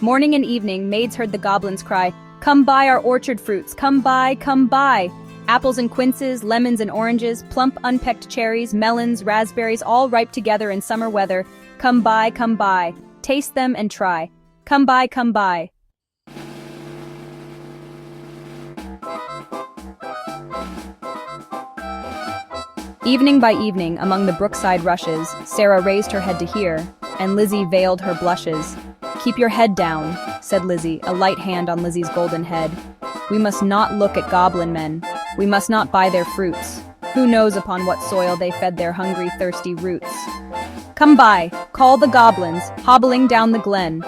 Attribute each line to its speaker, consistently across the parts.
Speaker 1: Morning and evening, maids heard the goblins cry, "Come buy our orchard fruits, come buy, come buy!" Apples and quinces, lemons and oranges, plump unpecked cherries, melons, raspberries, all ripe together in summer weather. Come buy, come buy. Taste them and try. Come buy, come buy. Evening by evening, among the brookside rushes, Sarah raised her head to hear, and Lizzie veiled her blushes. "Keep your head down," said Lizzie, a light hand on Lizzie's golden head. "We must not look at goblin men. We must not buy their fruits. Who knows upon what soil they fed their hungry, thirsty roots? Come buy, call the goblins, hobbling down the glen."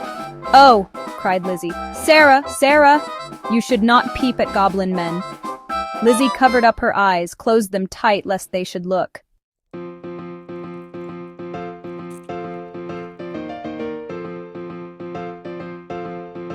Speaker 1: "Oh," cried Lizzie, "Sarah, Sarah! You should not peep at goblin men." Lizzie covered up her eyes, closed them tight lest they should look.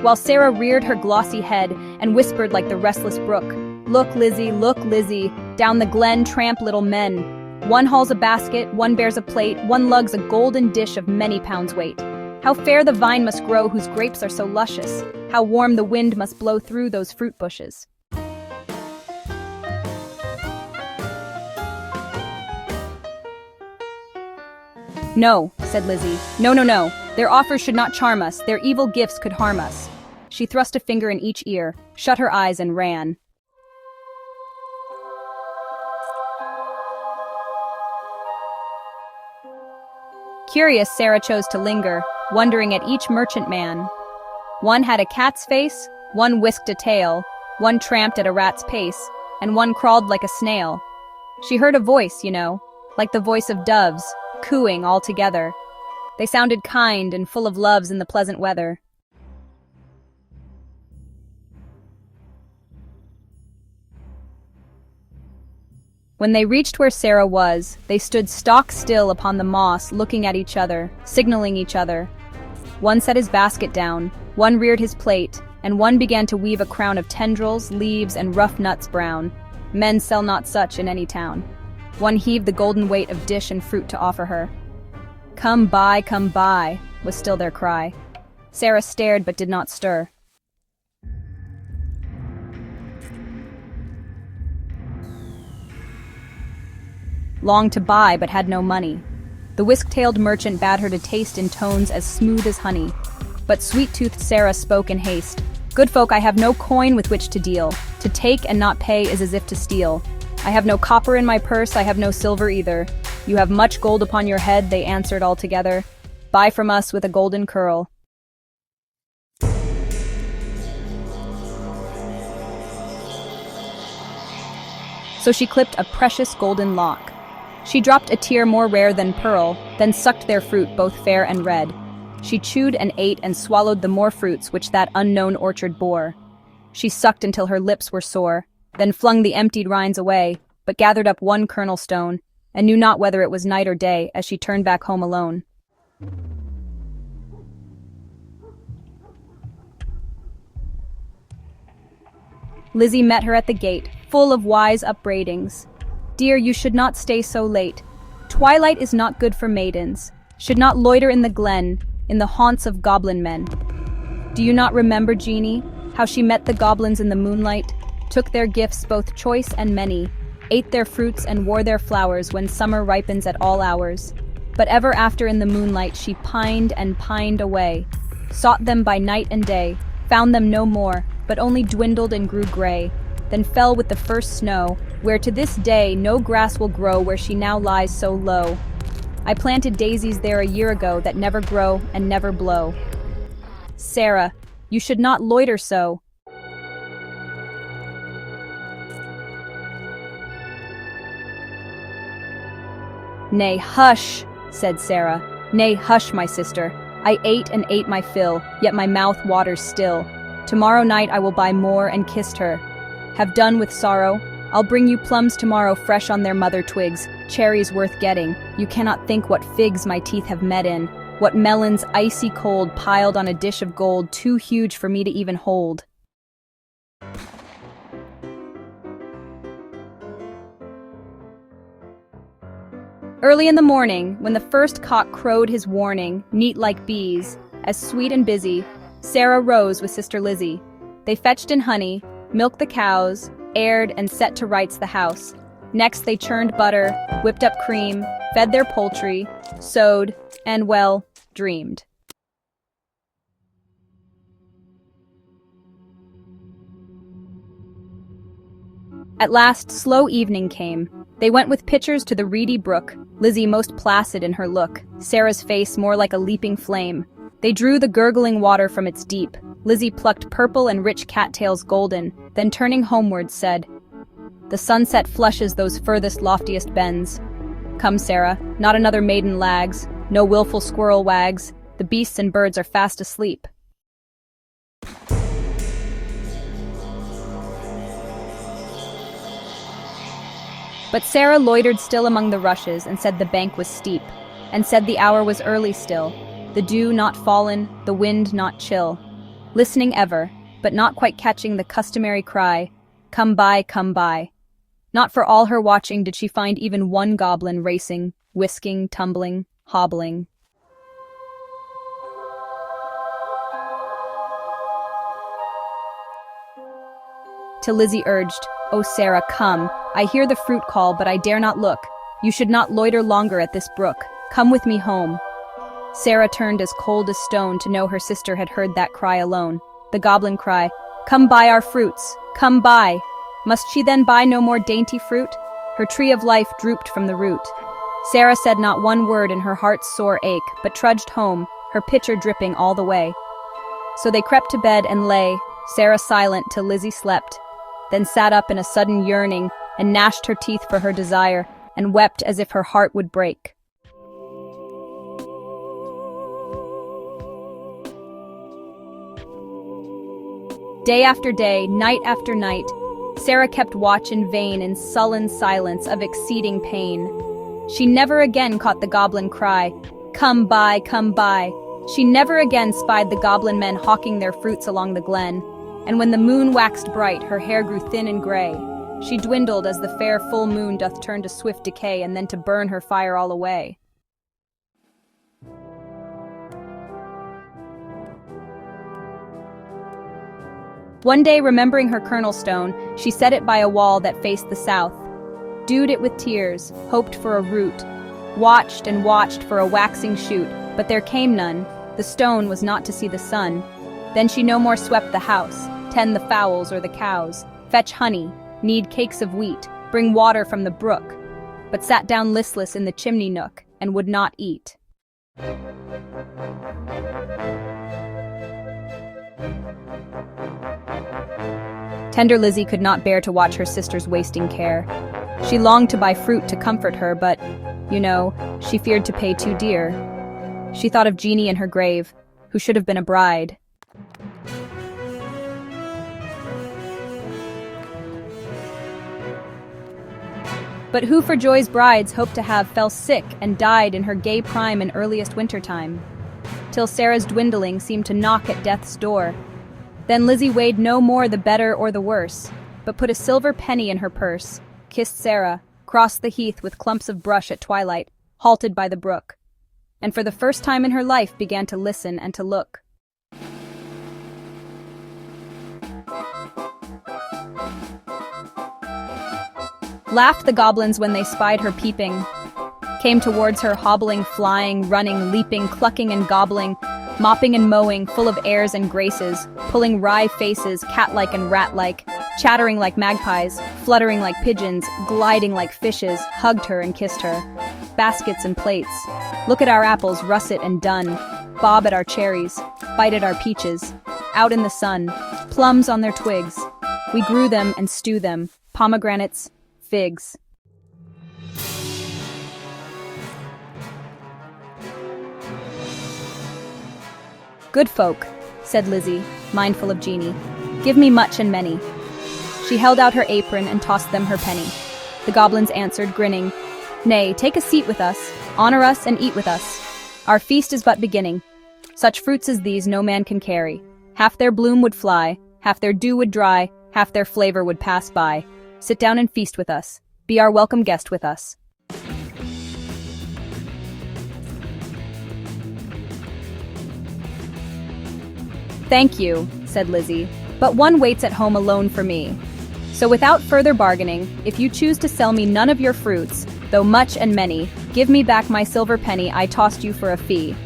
Speaker 1: While Sarah reared her glossy head and whispered like the restless brook, look, Lizzie, down the glen tramp little men. One hauls a basket, one bears a plate, one lugs a golden dish of many pounds weight. How fair the vine must grow whose grapes are so luscious, how warm the wind must blow through those fruit bushes." "No," said Lizzie. No. Their offers should not charm us. Their evil gifts could harm us." She thrust a finger in each ear, shut her eyes, and ran. Curious, Sarah chose to linger, wondering at each merchant man. One had a cat's face, one whisked a tail, one tramped at a rat's pace, and one crawled like a snail. She heard a voice, like the voice of doves, cooing all together. They sounded kind and full of loves in the pleasant weather. When they reached where Sarah was, they stood stock still upon the moss, looking at each other, signaling each other. One set his basket down, one reared his plate, and one began to weave a crown of tendrils, leaves, and rough nuts brown. Men sell not such in any town. One heaved the golden weight of dish and fruit to offer her. Come buy, was still their cry. Sarah stared but did not stir. Longed to buy but had no money. The whisk-tailed merchant bade her to taste in tones as smooth as honey. But sweet-toothed Sarah spoke in haste. "Good folk, I have no coin with which to deal. To take and not pay is as if to steal. I have no copper in my purse, I have no silver either. You have much gold upon your head," they answered all together. "Buy from us with a golden curl." So she clipped a precious golden lock. She dropped a tear more rare than pearl, then sucked their fruit both fair and red. She chewed and ate and swallowed the more fruits which that unknown orchard bore. She sucked until her lips were sore, then flung the emptied rinds away, but gathered up one kernel stone, and knew not whether it was night or day as she turned back home alone. Lizzie met her at the gate, full of wise upbraidings. "Dear, you should not stay so late. Twilight is not good for maidens, should not loiter in the glen, in the haunts of goblin men. Do you not remember, Jeanie, how she met the goblins in the moonlight, took their gifts both choice and many, ate their fruits and wore their flowers when summer ripens at all hours? But ever after in the moonlight she pined and pined away, sought them by night and day, found them no more, but only dwindled and grew gray, then fell with the first snow, where to this day no grass will grow where she now lies so low. I planted daisies there a year ago that never grow and never blow. Sarah, you should not loiter so." "Nay, hush," said Sarah. "Nay, hush, my sister. I ate and ate my fill, yet my mouth waters still. Tomorrow night I will buy more and kissed her. Have done with sorrow. I'll bring you plums tomorrow fresh on their mother twigs, cherries worth getting. You cannot think what figs my teeth have met in, what melons icy cold piled on a dish of gold too huge for me to even hold." Early in the morning, when the first cock crowed his warning, neat like bees, as sweet and busy, Sarah rose with Sister Lizzie. They fetched in honey, milked the cows, aired and set to rights the house. Next they churned butter, whipped up cream, fed their poultry, sewed, and, well, dreamed. At last, slow evening came. They went with pitchers to the reedy brook, Lizzie most placid in her look, Sarah's face more like a leaping flame. They drew the gurgling water from its deep. Lizzie plucked purple and rich cattails golden, then turning homeward said, "The sunset flushes those furthest loftiest bends. Come, Sarah, not another maiden lags, no willful squirrel wags, the beasts and birds are fast asleep." But Sarah loitered still among the rushes, and said the bank was steep, and said the hour was early still, the dew not fallen, the wind not chill. Listening ever, but not quite catching the customary cry, "Come by, come by." Not for all her watching did she find even one goblin racing, whisking, tumbling, hobbling. Till Lizzie urged, "Oh, Sarah, come. I hear the fruit call, but I dare not look. You should not loiter longer at this brook. Come with me home." Sarah turned as cold as stone to know her sister had heard that cry alone. The goblin cry, "Come buy our fruits, come buy." Must she then buy no more dainty fruit? Her tree of life drooped from the root. Sarah said not one word in her heart's sore ache, but trudged home, her pitcher dripping all the way. So they crept to bed and lay, Sarah silent till Lizzie slept, then sat up in a sudden yearning, and gnashed her teeth for her desire, and wept as if her heart would break. Day after day, night after night, Sarah kept watch in vain in sullen silence of exceeding pain. She never again caught the goblin cry, "Come buy, come buy." She never again spied the goblin men hawking their fruits along the glen, and when the moon waxed bright, her hair grew thin and gray. She dwindled as the fair full moon doth turn to swift decay, and then to burn her fire all away. One day, remembering her kernel stone, she set it by a wall that faced the south, dewed it with tears, hoped for a root, watched and watched for a waxing shoot, but there came none. The stone was not to see the sun. Then she no more swept the house, tend the fowls or the cows, fetch honey, knead cakes of wheat, bring water from the brook, but sat down listless in the chimney nook, and would not eat. Tender Lizzie could not bear to watch her sister's wasting care. She longed to buy fruit to comfort her, but, she feared to pay too dear. She thought of Jeanie in her grave, who should have been a bride. But who for joy's brides hoped to have fell sick and died in her gay prime in earliest wintertime, till Sarah's dwindling seemed to knock at death's door. Then Lizzie weighed no more the better or the worse, but put a silver penny in her purse, kissed Sarah, crossed the heath with clumps of brush at twilight, halted by the brook, and for the first time in her life began to listen and to look. Laughed the goblins when they spied her peeping, came towards her hobbling, flying, running, leaping, clucking and gobbling, mopping and mowing, full of airs and graces, pulling wry faces, cat-like and rat-like, chattering like magpies, fluttering like pigeons, gliding like fishes, hugged her and kissed her. Baskets and plates. Look at our apples, russet and done. Bob at our cherries, bite at our peaches. Out in the sun, plums on their twigs. We grew them and stew them, pomegranates, figs. "Good folk," said Lizzie, mindful of Jeanie, "give me much and many." She held out her apron and tossed them her penny. The goblins answered, grinning, "Nay, take a seat with us, honor us and eat with us. Our feast is but beginning. Such fruits as these no man can carry. Half their bloom would fly, half their dew would dry, half their flavor would pass by. Sit down and feast with us. Be our welcome guest with us." "Thank you," said Lizzie, "but one waits at home alone for me. So without further bargaining, if you choose to sell me none of your fruits, though much and many, give me back my silver penny I tossed you for a fee."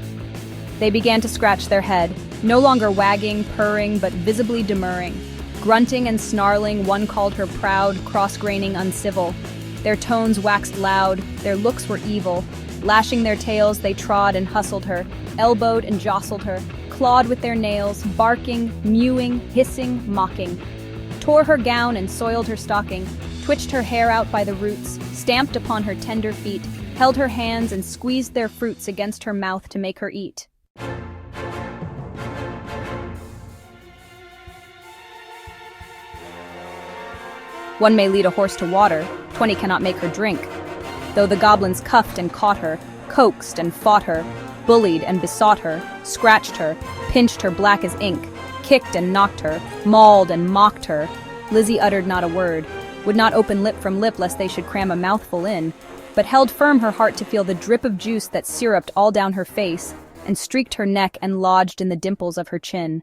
Speaker 1: They began to scratch their head, no longer wagging, purring, but visibly demurring. Grunting and snarling, one called her proud, cross-graining, uncivil. Their tones waxed loud, their looks were evil. Lashing their tails, they trod and hustled her, elbowed and jostled her, clawed with their nails, barking, mewing, hissing, mocking. Tore her gown and soiled her stocking, twitched her hair out by the roots, stamped upon her tender feet, held her hands and squeezed their fruits against her mouth to make her eat. One may lead a horse to water, 20 cannot make her drink. Though the goblins cuffed and caught her, coaxed and fought her, bullied and besought her, scratched her, pinched her black as ink, kicked and knocked her, mauled and mocked her, Lizzie uttered not a word, would not open lip from lip lest they should cram a mouthful in, but held firm her heart to feel the drip of juice that syruped all down her face and streaked her neck and lodged in the dimples of her chin.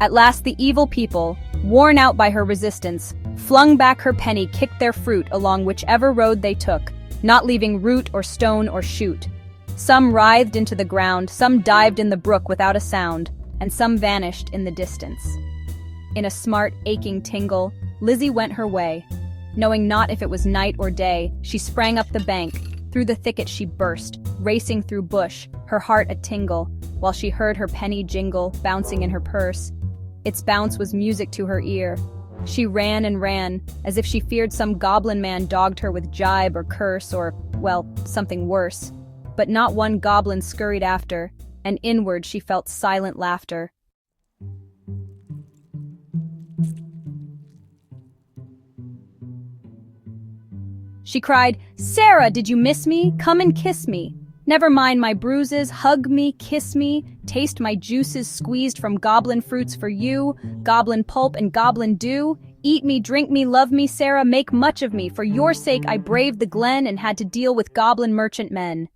Speaker 1: At last the evil people, worn out by her resistance, flung back her penny, kicked their fruit along whichever road they took, not leaving root or stone or shoot. Some writhed into the ground, some dived in the brook without a sound, and some vanished in the distance. In a smart, aching tingle, Lizzie went her way. Knowing not if it was night or day, she sprang up the bank. Through the thicket she burst, racing through bush, her heart a tingle, while she heard her penny jingle, bouncing in her purse. Its bounce was music to her ear. She ran and ran, as if she feared some goblin man dogged her with jibe or curse or, well, something worse. But not one goblin scurried after, and inward she felt silent laughter. She cried, "Sarah, did you miss me? Come and kiss me. Never mind my bruises, hug me, kiss me, taste my juices squeezed from goblin fruits for you, goblin pulp and goblin dew. Eat me, drink me, love me, Sarah, make much of me. For your sake I braved the glen and had to deal with goblin merchant men."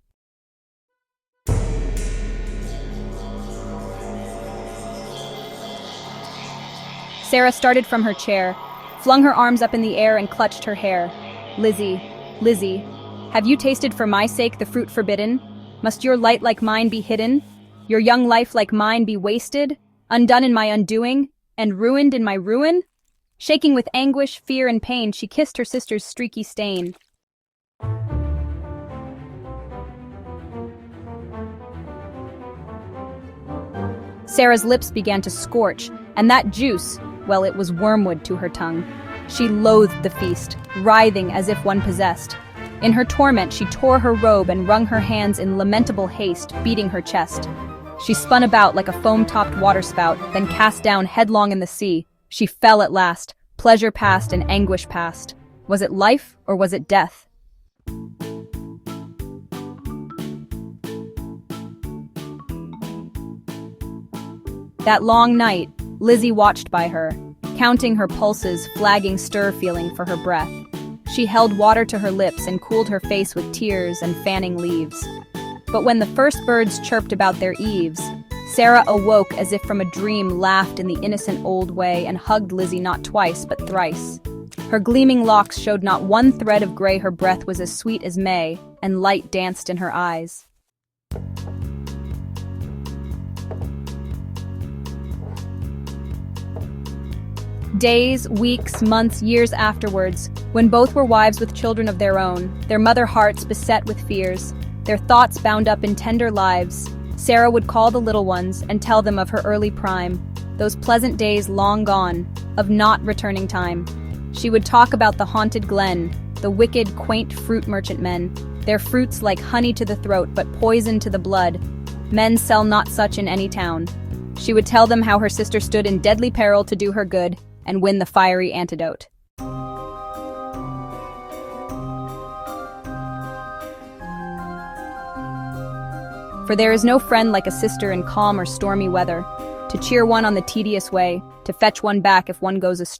Speaker 1: Sarah started from her chair, flung her arms up in the air and clutched her hair. "Lizzie, Lizzie, have you tasted for my sake the fruit forbidden? Must your light like mine be hidden? Your young life like mine be wasted? Undone in my undoing? And ruined in my ruin?" Shaking with anguish, fear, and pain, she kissed her sister's streaky stain. Sarah's lips began to scorch, and that juice, well, it was wormwood to her tongue. She loathed the feast, writhing as if one possessed. In her torment, she tore her robe and wrung her hands in lamentable haste, beating her chest. She spun about like a foam-topped waterspout, then cast down headlong in the sea. She fell at last, pleasure past and anguish past. Was it life or was it death? That long night, Lizzie watched by her, counting her pulses, flagging stir feeling for her breath. She held water to her lips and cooled her face with tears and fanning leaves. But when the first birds chirped about their eaves, Sarah awoke as if from a dream, laughed in the innocent old way, and hugged Lizzie not twice but thrice. Her gleaming locks showed not one thread of gray, her breath was as sweet as May, and light danced in her eyes. Days, weeks, months, years afterwards, when both were wives with children of their own, their mother hearts beset with fears, their thoughts bound up in tender lives, Sarah would call the little ones and tell them of her early prime, those pleasant days long gone, of not returning time. She would talk about the haunted glen, the wicked, quaint fruit merchant men, their fruits like honey to the throat but poison to the blood. Men sell not such in any town. She would tell them how her sister stood in deadly peril to do her good and win the fiery antidote. For there is no friend like a sister in calm or stormy weather, to cheer one on the tedious way, to fetch one back if one goes astray.